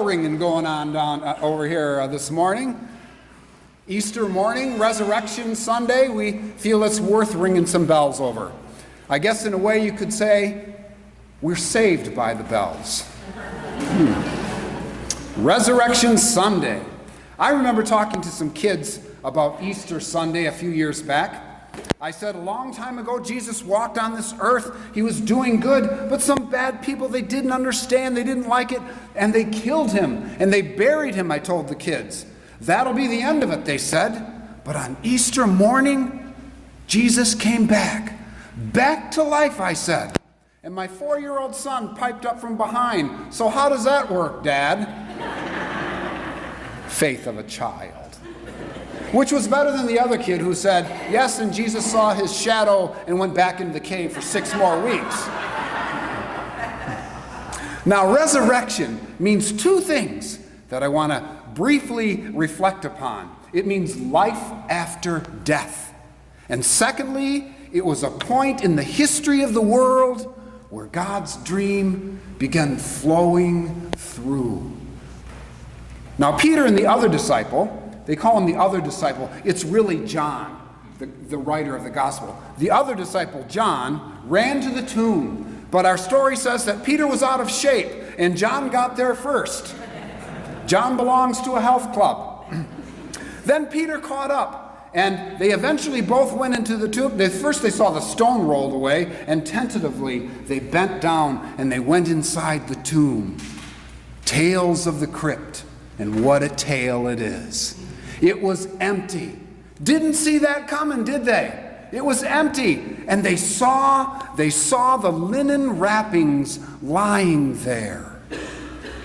ringing going on down over here this morning. Easter morning, Resurrection Sunday, we feel it's worth ringing some bells over. I guess in a way you could say we're saved by the bells. Resurrection Sunday. I remember talking to some kids about Easter Sunday a few years back. I said a long time ago Jesus walked on this earth. He was doing good, but some bad people, they didn't understand, they didn't like it, and they killed him, and they buried him, I told the kids. That'll be the end of it, they said. But on Easter morning, Jesus came back. Back to life, I said. And my 4-year-old son piped up from behind. So how does that work, Dad? Faith of a child. Which was better than the other kid who said, yes, and Jesus saw his shadow and went back into the cave for 6 more weeks. Now, resurrection means 2 things that I want to briefly reflect upon. It means life after death. And secondly, it was a point in the history of the world where God's dream began flowing through. Now, Peter and the other disciple, they call him the other disciple. It's really John, the writer of the gospel. The other disciple, John, ran to the tomb. But our story says that Peter was out of shape, and John got there first. John belongs to a health club. Then Peter caught up, and they eventually both went into the tomb. First they saw the stone rolled away, and tentatively they bent down and they went inside the tomb. Tales of the crypt, and what a tale it is. It was empty. Didn't see that coming, did they? It was empty. And they saw the linen wrappings lying there.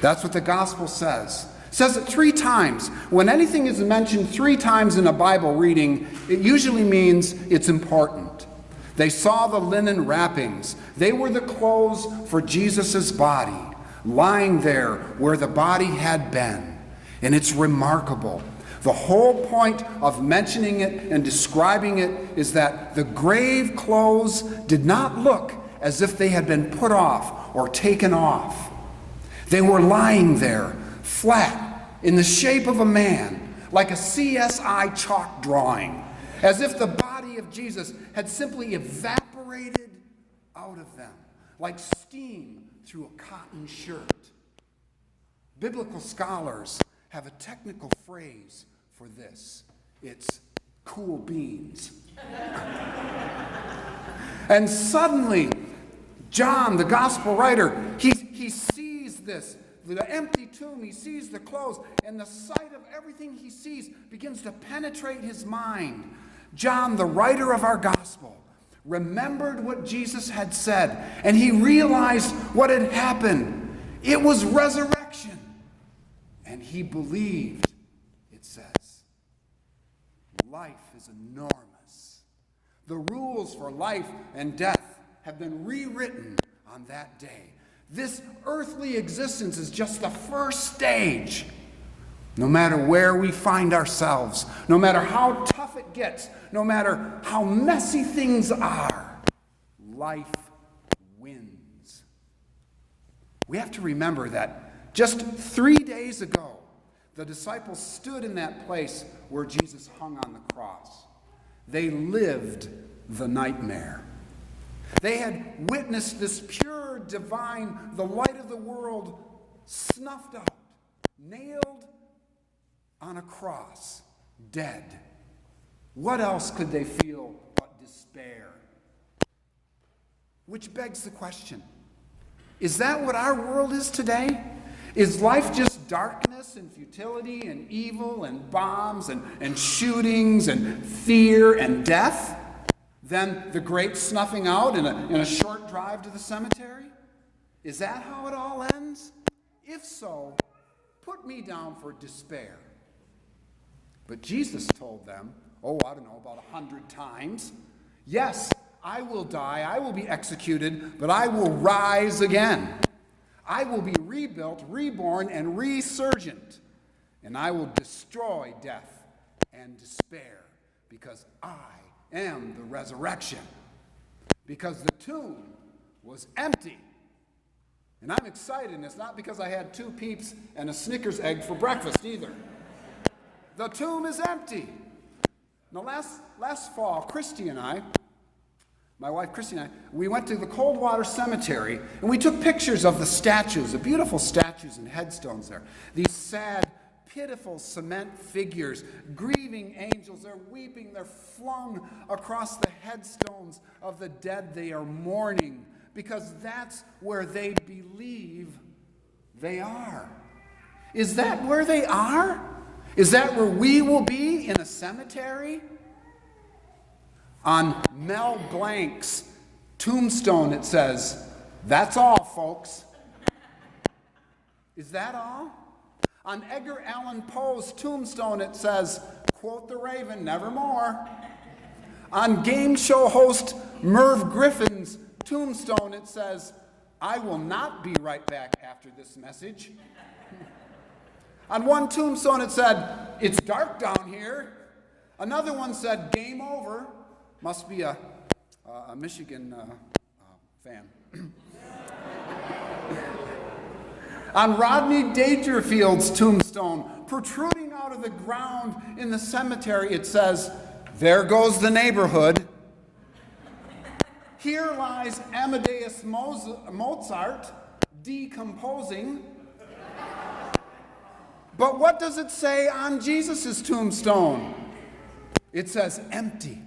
That's what the gospel says. It says it 3 times. When anything is mentioned 3 times in a Bible reading, it usually means it's important. They saw the linen wrappings. They were the clothes for Jesus' body, lying there where the body had been. And it's remarkable. The whole point of mentioning it and describing it is that the grave clothes did not look as if they had been put off or taken off. They were lying there, flat, in the shape of a man, like a CSI chalk drawing, as if the body of Jesus had simply evaporated out of them, like steam through a cotton shirt. Biblical scholars have a technical phrase for this. It's cool beans. And suddenly, John, the gospel writer, he sees this, the empty tomb, he sees the clothes, and the sight of everything he sees begins to penetrate his mind. John, the writer of our gospel, remembered what Jesus had said, and he realized what had happened. It was resurrection. And he believed, it says. Life is enormous. The rules for life and death have been rewritten on that day. This earthly existence is just the first stage. No matter where we find ourselves, no matter how tough it gets, no matter how messy things are, life wins. We have to remember that just 3 days ago, the disciples stood in that place where Jesus hung on the cross. They lived the nightmare. They had witnessed this pure, divine, the light of the world snuffed out, nailed on a cross, dead. What else could they feel but despair? Which begs the question, is that what our world is today? Is life just darkness and futility and evil and bombs and shootings and fear and death? Then the great snuffing out in a short drive to the cemetery? Is that how it all ends? If so, put me down for despair. But Jesus told them, I don't know, about 100 times, yes, I will die, I will be executed, but I will rise again. I will be rebuilt, reborn, and resurgent, and I will destroy death and despair, because I am the resurrection. Because the tomb was empty, And I'm excited, and it's not because I had 2 Peeps and a Snickers egg for breakfast either. The tomb is empty. Now, last fall, my wife Christy and I, we went to the Coldwater Cemetery, and we took pictures of the statues, the beautiful statues and headstones there. These sad, pitiful cement figures, grieving angels. They're weeping. They're flung across the headstones of the dead. They are mourning because that's where they believe they are. Is that where they are? Is that where we will be, in a cemetery? On Mel Blanc's tombstone it says, "That's all, folks." Is that all? On Edgar Allan Poe's tombstone it says, quote the Raven, "Nevermore." On game show host Merv Griffin's tombstone it says, "I will not be right back after this message." On one tombstone it said, "It's dark down here." Another one said, "Game over." Must be a Michigan fan. On Rodney Dangerfield's tombstone, protruding out of the ground in the cemetery, it says, "There goes the neighborhood." Here lies Amadeus Mozart, decomposing. But what does it say on Jesus' tombstone? It says empty.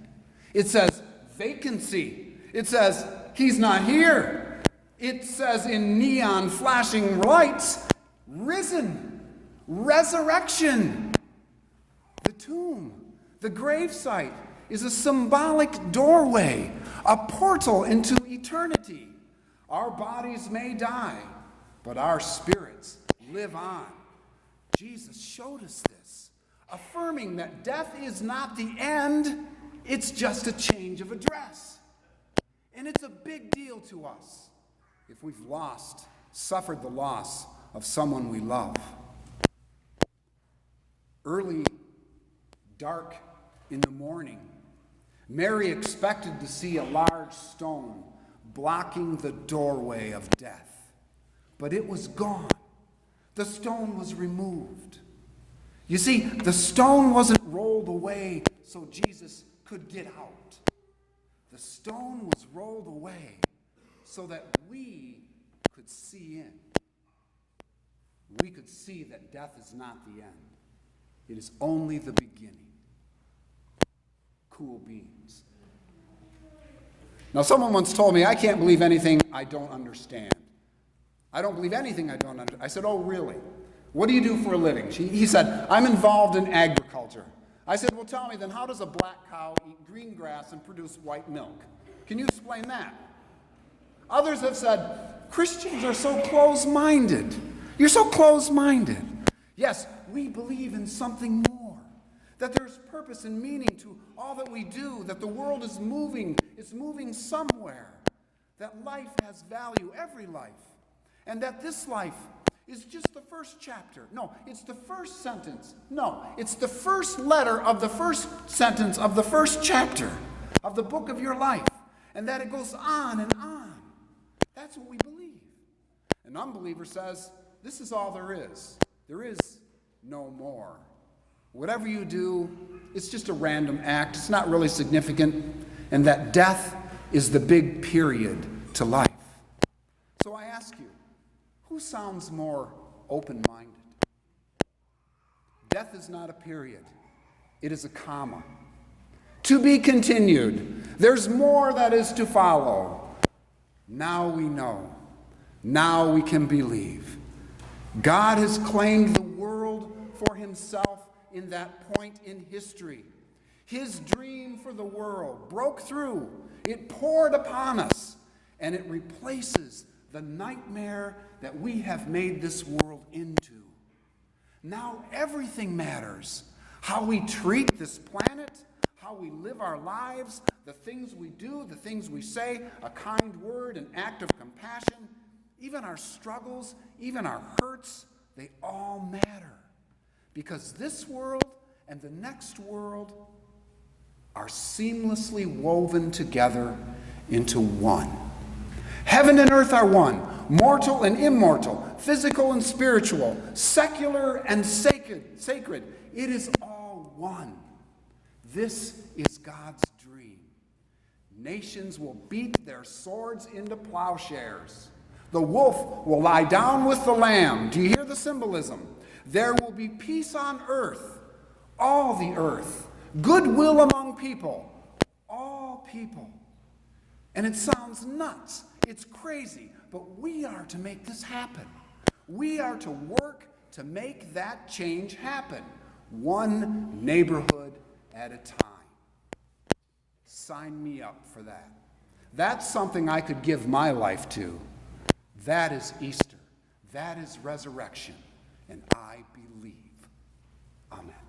It says vacancy. It says he's not here. It says in neon flashing lights, risen, resurrection. The tomb, the gravesite, is a symbolic doorway, a portal into eternity. Our bodies may die, but our spirits live on. Jesus showed us this, affirming that death is not the end, it's just a change of address. And it's a big deal to us if we've suffered the loss of someone we love. Early, dark in the morning, Mary expected to see a large stone blocking the doorway of death, but it was gone. The stone was removed. You see, the stone wasn't rolled away so Jesus could get out. The stone was rolled away so that we could see in. We could see that death is not the end. It is only the beginning. Cool beans. Now, someone once told me, "I can't believe anything I don't understand. I don't believe anything I don't understand." I said, "Oh, really? What do you do for a living?" He said, "I'm involved in agriculture." I said, "Well, tell me then, how does a black cow eat green grass and produce white milk? Can you explain that?" Others have said, "Christians are so close-minded. You're so close-minded." Yes, we believe in something more, that there's purpose and meaning to all that we do, that the world is moving, it's moving somewhere, that life has value, every life, and that this life is just the first chapter. No, it's the first sentence. No, it's the first letter of the first sentence of the first chapter of the book of your life, and that it goes on and on. That's what we believe. An unbeliever says, this is all there is. There is no more. Whatever you do, it's just a random act. It's not really significant, and that death is the big period to life. So I ask you, who sounds more open-minded? Death is not a period. It is a comma. To be continued. There's more that is to follow. Now we know. Now we can believe. God has claimed the world for himself in that point in history. His dream for the world broke through. It poured upon us, and it replaces the nightmare that we have made this world into. Now everything matters. How we treat this planet, how we live our lives, the things we do, the things we say, a kind word, an act of compassion, even our struggles, even our hurts, they all matter. Because this world and the next world are seamlessly woven together into one. Heaven and earth are one. mortal and immortal, physical and spiritual, secular and sacred. It is all one. This is God's dream. Nations will beat their swords into plowshares. The wolf will lie down with the lamb. Do you hear the symbolism? There will be peace on earth, all the earth, goodwill among people, all people. And it sounds nuts. It's crazy. But we are to make this happen. We are to work to make that change happen, one neighborhood at a time. Sign me up for that. That's something I could give my life to. That is Easter. That is resurrection. And I believe. Amen.